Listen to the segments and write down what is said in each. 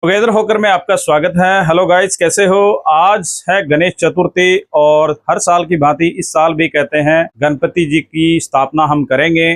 Together होकर में आपका स्वागत है। हेलो गाइस, कैसे हो? आज है गणेश चतुर्थी और हर साल की भांति इस साल भी कहते हैं गणपति जी की स्थापना हम करेंगे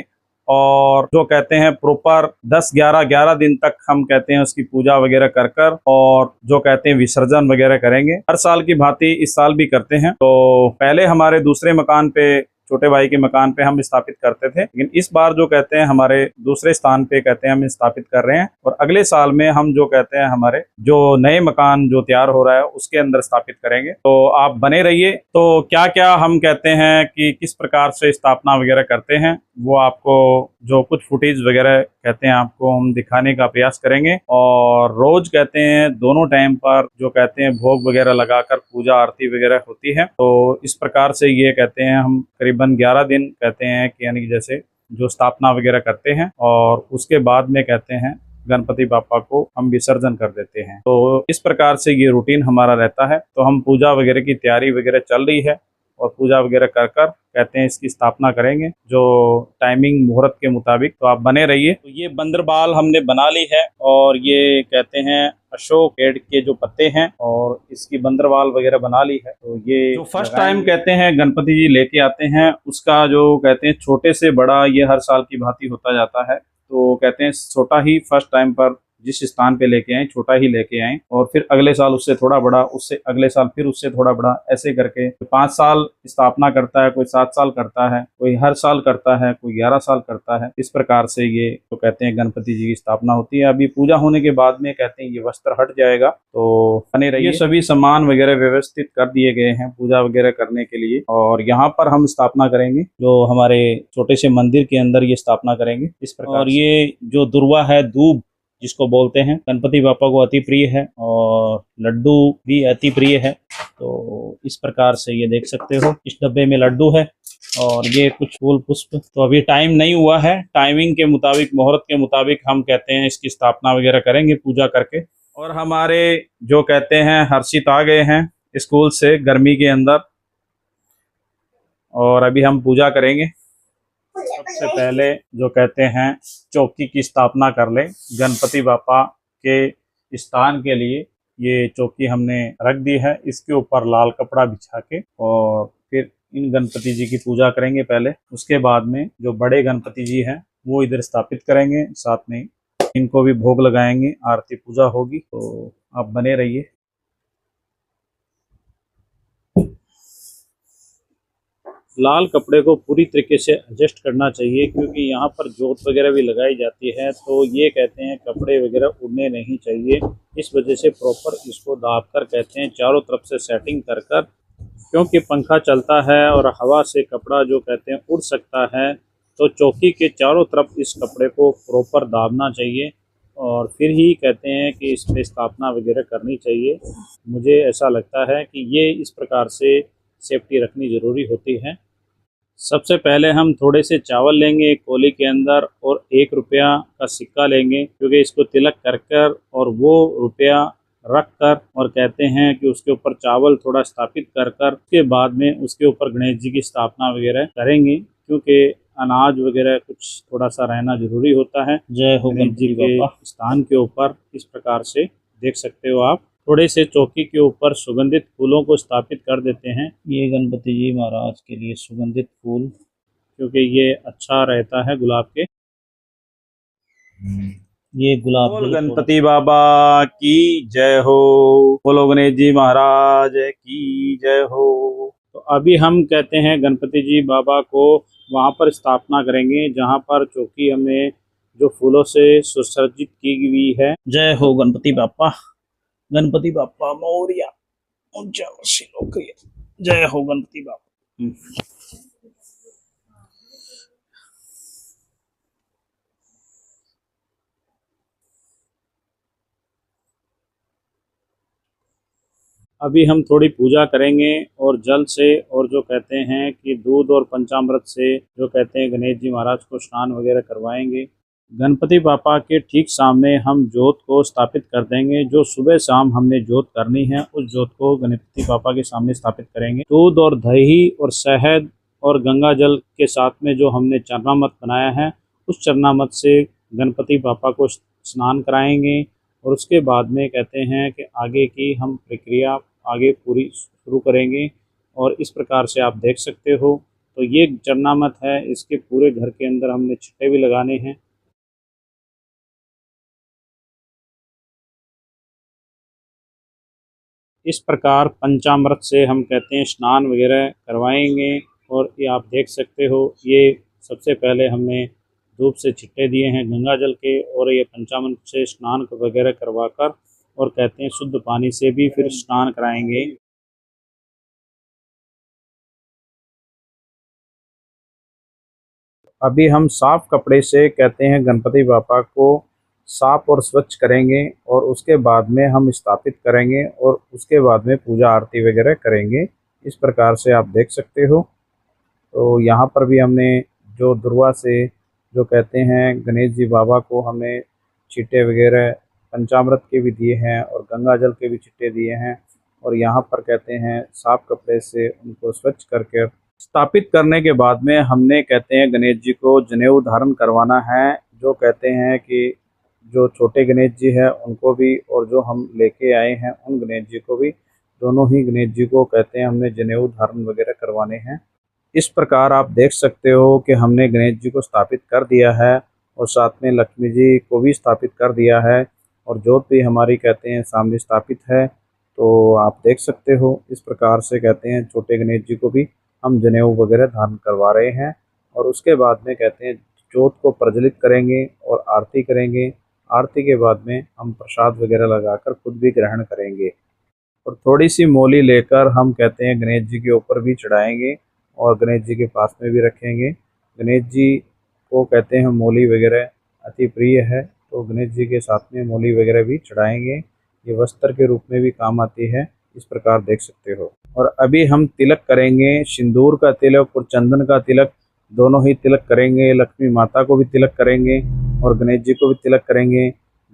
और जो कहते हैं प्रॉपर 10-11 दिन तक हम कहते हैं उसकी पूजा वगैरह कर कर और जो कहते हैं विसर्जन वगैरह करेंगे। हर साल की भांति इस साल भी करते हैं। तो पहले हमारे दूसरे मकान पे, छोटे भाई के मकान पे हम स्थापित करते थे, लेकिन इस बार जो कहते हैं हमारे दूसरे स्थान पे कहते हैं हम स्थापित कर रहे हैं और अगले साल में हम जो कहते हैं हमारे जो नए मकान जो तैयार हो रहा है उसके अंदर स्थापित करेंगे। तो आप बने रहिए। तो क्या क्या हम कहते हैं कि किस प्रकार से स्थापना वगैरह करते हैं वो आपको जो कुछ फुटेज वगैरह कहते हैं आपको हम दिखाने का प्रयास करेंगे। और रोज कहते हैं दोनों टाइम पर जो कहते हैं भोग वगैरह लगाकर पूजा आरती वगैरह होती है। तो इस प्रकार से ये कहते हैं हम करीबन 11 दिन कहते हैं कि यानी कि जैसे जो स्थापना वगैरह करते हैं और उसके बाद में कहते हैं गणपति बापा को हम विसर्जन कर देते हैं। तो इस प्रकार से ये रूटीन हमारा रहता है। तो हम पूजा वगैरह की तैयारी वगैरह चल रही है और पूजा वगैरह कर कर कहते हैं इसकी स्थापना करेंगे जो टाइमिंग मुहूर्त के मुताबिक। तो आप बने रहिए। तो ये बंदरबाल हमने बना ली है और ये कहते हैं अशोक पेड़ के जो पत्ते हैं और इसकी बंदरबाल वगैरह बना ली है। तो ये जो फर्स्ट टाइम कहते हैं गणपति जी लेके आते हैं उसका जो कहते हैं छोटे से बड़ा ये हर साल की भांति होता जाता है। तो कहते हैं छोटा ही फर्स्ट टाइम पर जिस स्थान पे लेके आए छोटा ही लेके आए और फिर अगले साल उससे थोड़ा बड़ा, उससे अगले साल फिर उससे थोड़ा बड़ा, ऐसे करके 5 साल स्थापना करता है, कोई 7 साल करता है, कोई हर साल करता है, कोई 11 साल करता है। इस प्रकार से ये तो कहते हैं गणपति जी की स्थापना होती है। अभी पूजा होने के बाद में कहते हैं ये वस्त्र हट जाएगा। तो बने रहिए। सभी सामान वगैरह व्यवस्थित कर दिए गए हैं पूजा वगैरह करने के लिए और यहाँ पर हम स्थापना करेंगे जो हमारे छोटे से मंदिर के अंदर ये स्थापना करेंगे इस प्रकार। और ये जो दुर्वा है, दूब जिसको बोलते हैं, गणपति बापा को अति प्रिय है और लड्डू भी अति प्रिय है। तो इस प्रकार से ये देख सकते हो इस डब्बे में लड्डू है और ये कुछ फूल पुष्प। तो अभी टाइम नहीं हुआ है, टाइमिंग के मुताबिक, मुहूर्त के मुताबिक हम कहते हैं इसकी स्थापना वगैरह करेंगे पूजा करके। और हमारे जो कहते हैं हर्षित आ गए हैं स्कूल से गर्मी के अंदर और अभी हम पूजा करेंगे। सबसे पहले जो कहते हैं चौकी की स्थापना कर ले गणपति बापा के स्थान के लिए। ये चौकी हमने रख दी है, इसके ऊपर लाल कपड़ा बिछा के और फिर इन गणपति जी की पूजा करेंगे पहले। उसके बाद में जो बड़े गणपति जी हैं वो इधर स्थापित करेंगे, साथ में इनको भी भोग लगाएंगे, आरती पूजा होगी। तो आप बने रहिए। लाल कपड़े को पूरी तरीके से एडजस्ट करना चाहिए क्योंकि यहाँ पर जोत वगैरह भी लगाई जाती है। तो ये कहते हैं कपड़े वगैरह उड़ने नहीं चाहिए, इस वजह से प्रॉपर इसको दाब कर कहते हैं चारों तरफ से सेटिंग कर कर, क्योंकि पंखा चलता है और हवा से कपड़ा जो कहते हैं उड़ सकता है। तो चौकी के चारों तरफ इस कपड़े को प्रॉपर दाबना चाहिए और फिर ही कहते हैं कि इस पर स्थापना वगैरह करनी चाहिए। मुझे ऐसा लगता है कि ये इस प्रकार से सेफ्टी रखनी ज़रूरी होती है। सबसे पहले हम थोड़े से चावल लेंगे एक कोली के अंदर और 1 रुपया का सिक्का लेंगे, क्योंकि इसको तिलक कर कर और वो रुपया रख कर और कहते हैं कि उसके ऊपर चावल थोड़ा स्थापित कर कर उसके बाद में उसके ऊपर गणेश जी की स्थापना वगैरह करेंगे, क्योंकि अनाज वगैरह कुछ थोड़ा सा रहना जरूरी होता है। जय हो गणेश जी के स्थान के ऊपर इस प्रकार से देख सकते हो आप। थोड़े से चौकी के ऊपर सुगंधित फूलों को स्थापित कर देते हैं। ये गणपति जी महाराज के लिए सुगंधित फूल, क्योंकि ये अच्छा रहता है गुलाब के। ये गुलाब। बोल गणपति बाबा की जय हो, बोलो गणेश जी महाराज की जय हो। तो अभी हम कहते हैं गणपति जी बाबा को वहाँ पर स्थापना करेंगे जहाँ पर चौकी हमने जो फूलों से सुसज्जित की हुई है। जय हो गणपति बापा, गणपति बापा मोरिया, जय हो गणपति बापा। अभी हम थोड़ी पूजा करेंगे और जल से और जो कहते हैं कि दूध और पंचामृत से जो कहते हैं गणेश जी महाराज को स्नान वगैरह करवाएंगे। गणपति बापा के ठीक सामने हम जोत को स्थापित कर देंगे। जो सुबह शाम हमने जोत करनी है उस जोत को गणपति बापा के सामने स्थापित करेंगे। दूध और दही और शहद और गंगा जल के साथ में जो हमने चरनामत बनाया है उस चरनामत से गणपति बापा को स्नान कराएंगे और उसके बाद में कहते हैं कि आगे की हम प्रक्रिया आगे पूरी शुरू करेंगे। और इस प्रकार से आप देख सकते हो, तो ये चरनामत है, इसके पूरे घर के अंदर हमने छिट्टे भी लगाने हैं। इस प्रकार पंचामृत से हम कहते हैं स्नान वगैरह करवाएंगे। और ये आप देख सकते हो, ये सबसे पहले हमने धूप से छिट्टे दिए हैं गंगा जल के, और ये पंचामृत से स्नान वगैरह करवाकर और कहते हैं शुद्ध पानी से भी फिर स्नान कराएंगे। अभी हम साफ कपड़े से कहते हैं गणपति बापा को साफ और स्वच्छ करेंगे, और उसके बाद में हम स्थापित करेंगे, और उसके बाद में पूजा आरती वगैरह करेंगे। इस प्रकार से आप देख सकते हो। तो यहाँ पर भी हमने जो दुर्वा से जो कहते हैं गणेश जी बाबा को हमने छींटे वगैरह पंचामृत के भी दिए हैं और गंगा जल के भी छींटे दिए हैं। और यहाँ पर कहते हैं साफ कपड़े से उनको स्वच्छ करके स्थापित करने के बाद में हमने कहते हैं गणेश जी को जनेऊ धारण करवाना है। जो कहते हैं कि जो छोटे गणेश जी है उनको भी, और जो हम लेके आए हैं उन गणेश जी को भी, दोनों ही गणेश जी को कहते हैं हमने जनेऊ धारण वगैरह करवाने हैं। इस प्रकार आप देख सकते हो कि हमने गणेश जी को स्थापित कर दिया है, और साथ में लक्ष्मी जी को भी स्थापित कर दिया है, और जोत भी हमारी कहते हैं सामने स्थापित है। तो आप देख सकते हो, इस प्रकार से कहते हैं छोटे गणेश जी को भी हम जनेऊ वगैरह धारण करवा रहे हैं। और उसके बाद में कहते हैं जोत को प्रज्वलित करेंगे और आरती करेंगे। आरती के बाद में हम प्रसाद वगैरह लगाकर खुद भी ग्रहण करेंगे, और थोड़ी सी मोली लेकर हम कहते हैं गणेश जी के ऊपर भी चढ़ाएंगे और गणेश जी के पास में भी रखेंगे। गणेश जी को कहते हैं मोली वगैरह अति प्रिय है, तो गणेश जी के साथ में मोली वगैरह भी चढ़ाएंगे। ये वस्त्र के रूप में भी काम आती है, इस प्रकार देख सकते हो। और अभी हम तिलक करेंगे, सिंदूर का तिलक और चंदन का तिलक, दोनों ही तिलक करेंगे। लक्ष्मी माता को भी तिलक करेंगे और गणेश जी को भी तिलक करेंगे।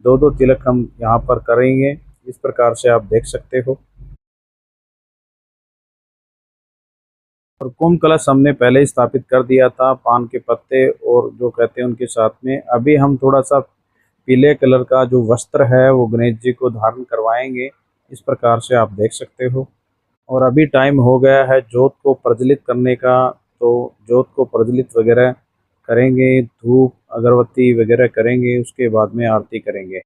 दो दो तिलक हम यहाँ पर करेंगे, इस प्रकार से आप देख सकते हो। और कुंभ कलश हमने पहले ही स्थापित कर दिया था, पान के पत्ते और जो कहते हैं उनके साथ में। अभी हम थोड़ा सा पीले कलर का जो वस्त्र है वो गणेश जी को धारण करवाएंगे, इस प्रकार से आप देख सकते हो। और अभी टाइम हो गया है जोत को प्रज्वलित करने का, तो जोत को प्रज्वलित वगैरह करेंगे, धूप अगरबत्ती वगैरह करेंगे, उसके बाद में आरती करेंगे।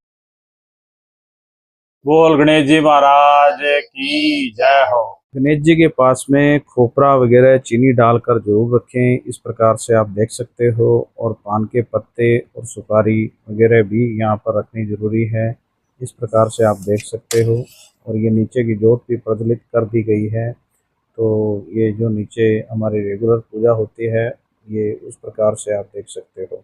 बोल गणेश जी महाराज की जय हो। गणेश जी के पास में खोपरा वगैरह चीनी डालकर जरूर रखें, इस प्रकार से आप देख सकते हो। और पान के पत्ते और सुपारी वगैरह भी यहाँ पर रखनी जरूरी है, इस प्रकार से आप देख सकते हो। और ये नीचे की जोत भी प्रज्वलित कर दी गई है, तो ये जो नीचे हमारी रेगुलर पूजा होती है ये उस प्रकार से आप देख सकते हो।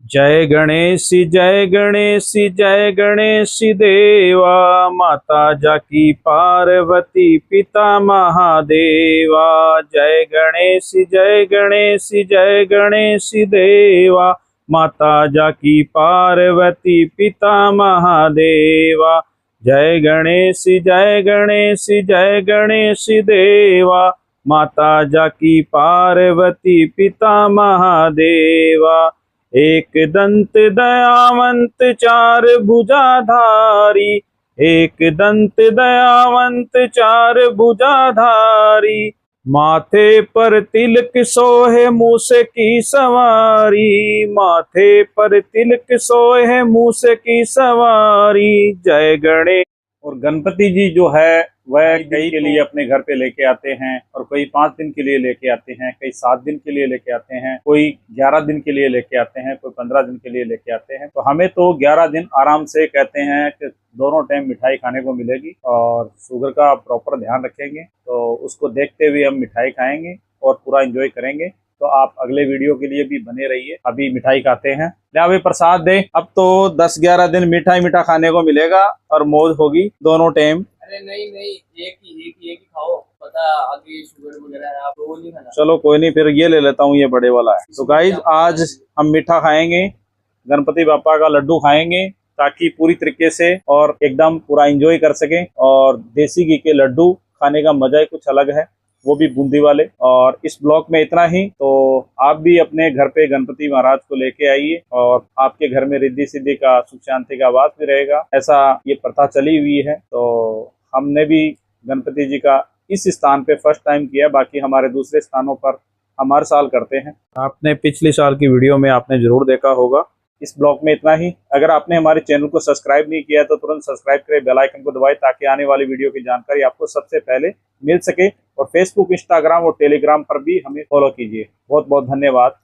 जय गणेश जय गणेश जय गणेश देवा, माता जाकी पार्वती पिता महादेवा। जय गणेश जय गणेश जय गणेश देवा, माता जाकी पार्वती पिता महादेवा। जय गणेश जय गणेश जय गणेश देवा, माता जाकी पार्वती पिता महादेवा। एक दंत दयावंत चार भुजाधारी, एक दंत दयावंत चार भुजाधारी। माथे पर तिलक सोहे मूस की सवारी, माथे पर तिलक सोहे मूस की सवारी। जय गणेश। और गणपति जी जो है वह कई के लिए अपने घर पे लेके आते हैं, और कोई 5 दिन के लिए लेके आते हैं, कई 7 दिन के लिए लेके आते हैं, कोई 11 दिन के लिए लेके आते हैं, कोई 15 दिन के लिए लेके आते हैं। तो हमें तो 11 दिन आराम से कहते हैं कि दोनों टाइम मिठाई खाने को मिलेगी, और शुगर का प्रॉपर ध्यान रखेंगे, तो उसको देखते हुए हम मिठाई खाएंगे और पूरा एंजॉय करेंगे। तो आप अगले वीडियो के लिए भी बने रहिए। अभी मिठाई खाते हैं, ले अभी प्रसाद दे। अब तो 10-11 दिन मीठा खाने को मिलेगा और मौज होगी दोनों टाइम। अरे नहीं, एक ही खाओ, पता आगे शुगर वगैरह है, आप वो नहीं खाना। चलो कोई नहीं, फिर ये ले लेता हूँ, ये बड़े वाला है। तो गाइज आज हम मीठा खाएंगे, गणपति बापा का लड्डू खाएंगे, ताकि पूरी तरीके से और एकदम पूरा एंजॉय कर सकें। और देसी घी के लड्डू खाने का मजा ही कुछ अलग है। वो भी बूंदी वाले। और इस ब्लॉग में इतना ही। तो आप भी अपने घर पे गणपति महाराज को लेके आइए और आपके घर में रिद्धि सिद्धि का सुख शांति का वास भी रहेगा, ऐसा ये प्रथा चली हुई है। तो हमने भी गणपति जी का इस स्थान पे फर्स्ट टाइम किया, बाकी हमारे दूसरे स्थानों पर हम हर साल करते हैं। आपने पिछले साल की वीडियो में आपने जरूर देखा होगा। इस ब्लॉग में इतना ही। अगर आपने हमारे चैनल को सब्सक्राइब नहीं किया तो तुरंत सब्सक्राइब करें, बेल आइकन को दबाएं ताकि आने वाली वीडियो की जानकारी आपको सबसे पहले मिल सके। और फेसबुक, इंस्टाग्राम और टेलीग्राम पर भी हमें फॉलो कीजिए। बहुत बहुत धन्यवाद।